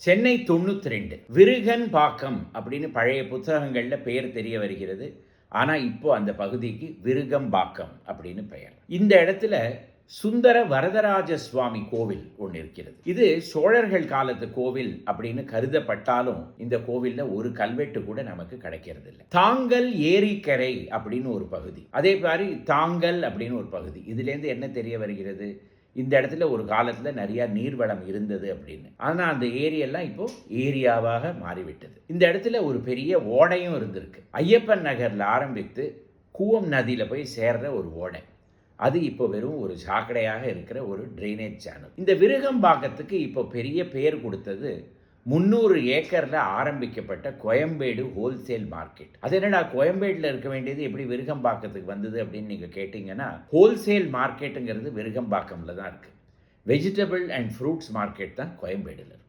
சென்னை 92 விருகம்பாக்கம் அப்படின்னு பழைய புத்தகங்களில் பெயர் தெரிய வருகிறது. ஆனால் இப்போ அந்த பகுதிக்கு விருகம்பாக்கம் அப்படின்னு பெயர். இந்த இடத்துல சுந்தர வரதராஜ சுவாமி கோவில் ஒன்று இருக்கிறது. இது சோழர்கள் காலத்து கோவில் அப்படின்னு கருதப்பட்டாலும் இந்த கோவில்ல ஒரு கல்வெட்டு கூட நமக்கு கிடைக்கிறது இல்லை. தாங்கல் ஏரிக்கரை அப்படின்னு ஒரு பகுதி, அதே மாதிரி தாங்கல் அப்படின்னு ஒரு பகுதி. இதுலேருந்து என்ன தெரிய வருகிறது? இந்த இடத்துல ஒரு காலத்தில் நிறைய நீர்வளம் இருந்தது அப்படின்னு. ஆனால் அந்த ஏரியெல்லாம் இப்போ ஏரியாவாக மாறிவிட்டது. இந்த இடத்துல ஒரு பெரிய ஓடையும் இருந்திருக்கு. ஐயப்பன் நகரில் ஆரம்பித்து கூவம் நதியில் போய் சேர்ற ஒரு ஓடை. அது இப்போ வெறும் ஒரு சாக்கடையாக இருக்கிற ஒரு ட்ரைனேஜ் சேனல். இந்த விருகம்பாக்கத்துக்கு இப்போ பெரிய பேர் கொடுத்தது 300 ஏக்கரில் ஆரம்பிக்கப்பட்ட கோயம்பேடு ஹோல்சேல் மார்க்கெட். அது என்னடா கோயம்பேடில் இருக்க வேண்டியது எப்படி விருகம்பாக்கத்துக்கு வந்தது அப்படின்னு நீங்கள் கேட்டிங்கன்னா, ஹோல்சேல் மார்க்கெட்டுங்கிறது விருகம்பாக்கமில் தான் இருக்குது. வெஜிடபிள் அண்ட் ஃப்ரூட்ஸ் மார்க்கெட் தான் கோயம்பேடில் இருக்குது.